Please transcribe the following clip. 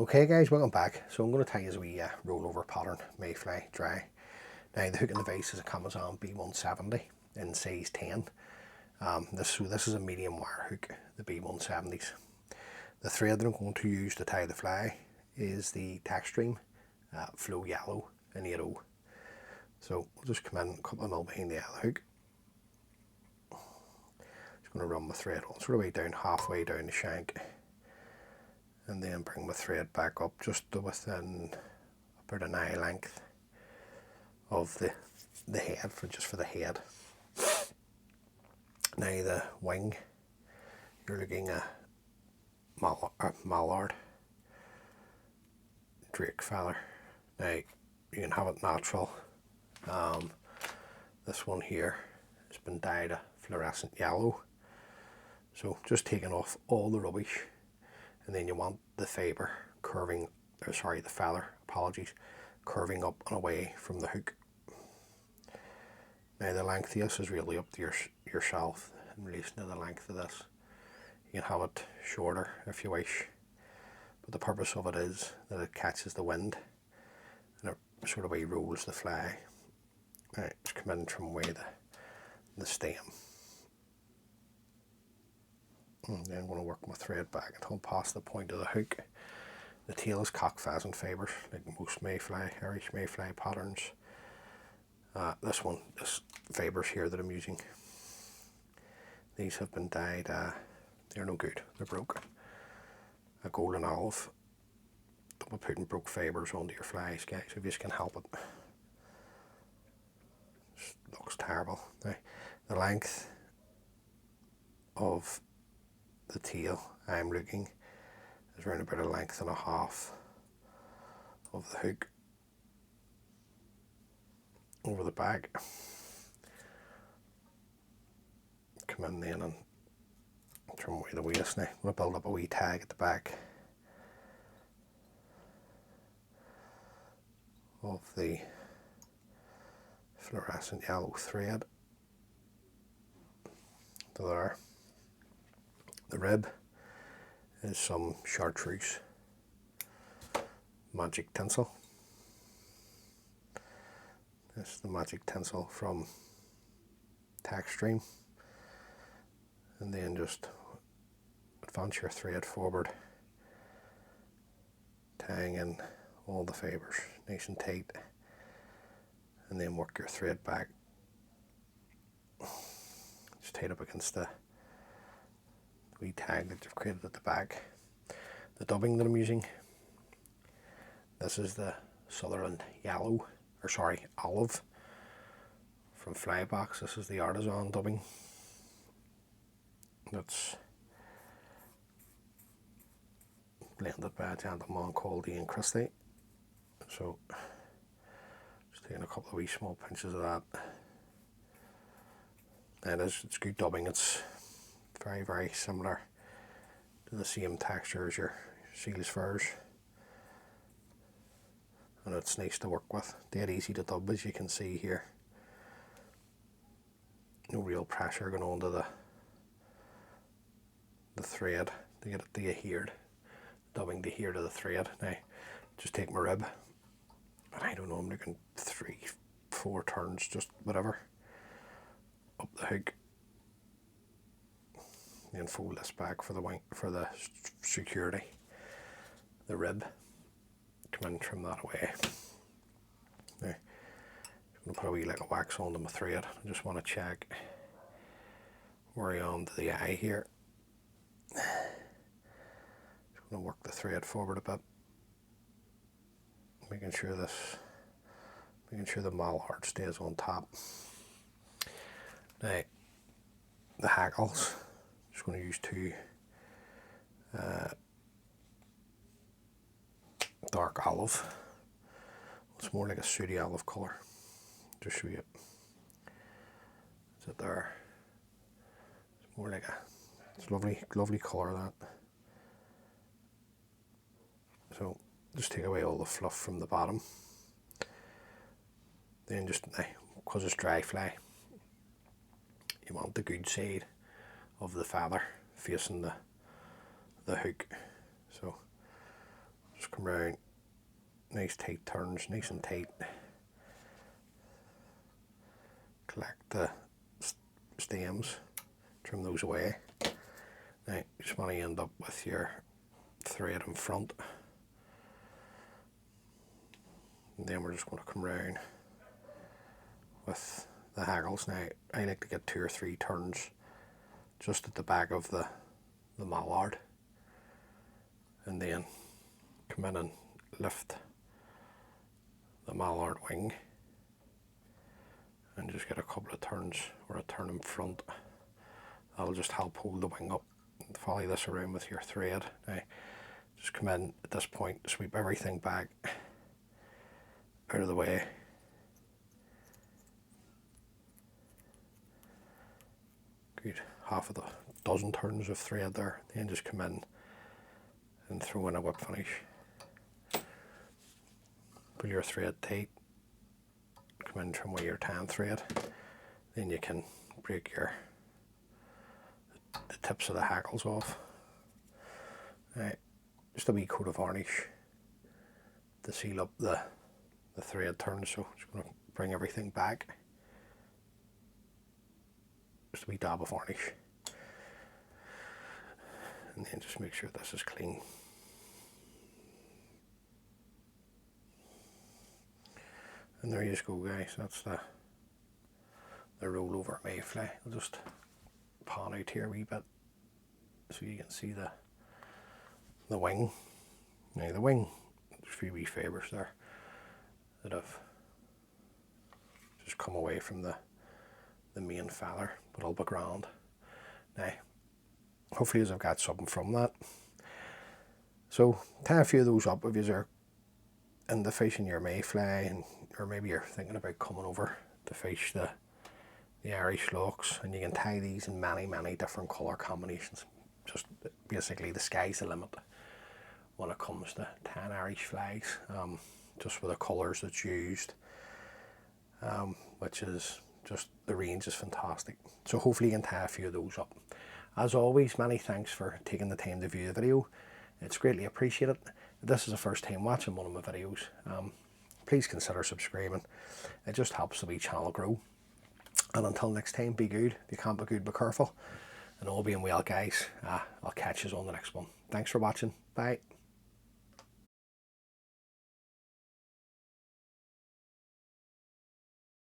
Okay guys, welcome back. So I'm going to tell you a wee rollover pattern, mayfly dry. Now the hook in the vise is a Kamasan B170 in size 10. This is a medium wire hook, the B170s. The thread that I'm going to use to tie the fly is the Textreme Flow Yellow in 8/0. So we'll just come in a couple of mil behind the yellow hook. Just going to run my thread all sort of way down, halfway down the shank, and then bring my thread back up just to within about an eye length of the head, for the head. Now the wing, you're looking at Mallard Drake feather. Now you can have it natural. This one here has been dyed a fluorescent yellow. So just taking off all the rubbish, and then you want the fibre curving, the feather, curving up and away from the hook. Now the length of this is really up to yourself in relation to the length of this. You can have it shorter if you wish, but the purpose of it is that it catches the wind and it sort of way rolls the fly. Right, just come in from away the stem. And then I'm going to work my thread back until past the point of the hook. The tail is cock pheasant fibres, like most mayfly, Irish mayfly patterns. This fibres here that I'm using, these have been dyed, they're no good, they're broke. A golden olive. Don't be putting broke fibres onto your flies, guys, if you just can help it. Just looks terrible. Now, the length of the tail I'm looking is around about a length and a half of the hook over the back. Come in then and trim away the waist. Now I'm going to build up a wee tag at the back of the fluorescent yellow thread to there. The rib is some Chartreuse magic tinsel. This is the magic tinsel from Textreme. And then just advance your thread forward, tying in all the fibres nice and tight, and then work your thread back. Just tie it up against the wee tag that you've created at the back. The dubbing that I'm using, this is the Sutherland Olive from Flybox. This is the Artisan Dubbing. That's blended by a gentleman called Ian Christie. So just taking a couple of wee small pinches of that. And it's good dubbing. It's very, very similar to the same texture as your seals furs, and it's nice to work with. Dead easy to dub, as you can see here. No real pressure going onto the thread to get it to adhere, dubbing to adhere to the thread. Now just take my rib, and I don't know, I'm looking 3-4 turns, just whatever, up the hook. Then fold this back for the security. The rib, come in, trim that away. Now, I'm going to put a wee lick of wax onto my thread. I just want to check where I am to the eye here. Just going to work the thread forward a bit, making sure the Mallard stays on top. Now, the Hackles, just going to use two dark olive. It's more like a sooty olive colour. Just show you. Is it there? It's more like it's lovely colour, that. So just take away all the fluff from the bottom. Then because it's dry fly, you want the good side of the feather facing the hook. So Just come round, nice tight turns, nice and tight. Collect the stems, trim those away. Now you just want to end up with your thread in front. And then we're just going to come round with the hackles. Now I like to get 2 or 3 turns just at the back of the mallard, and then come in and lift the mallard wing and just get a couple of turns or a turn in front. That'll just help hold the wing up. Follow this around with your thread. Now just come in at this point, sweep everything back out of the way. Good, half of the dozen turns of thread there. Then just come in and throw in a whip finish. Pull your thread tight. Come in, trim away your tan thread. Then you can break the tips of the hackles off. Right, just a wee coat of varnish to seal up the thread turns. So just going to bring everything back. Just a wee dab of varnish, and then just make sure this is clean. And there you go, guys. That's the rollover mayfly. I'll just pan out here a wee bit so you can see the wing. Now the wing, there's a few wee fibres there that have just come away from the main feather, but it'll be grand. Now, hopefully I've got something from that. So tie a few of those up if you're in the fishing your mayfly, or maybe you're thinking about coming over to fish the Irish locks, and you can tie these in many different colour combinations. Just basically the sky's the limit when it comes to tan Irish flags, just with the colours that's used, which is just, the range is fantastic. So hopefully you can tie a few of those up. As always, many thanks for taking the time to view the video. It's greatly appreciated. If this is the first time watching one of my videos, please consider subscribing. It just helps the wee channel grow. And until next time, be good. If you can't be good, be careful. And all being well, guys, I'll catch you on the next one. Thanks for watching. Bye.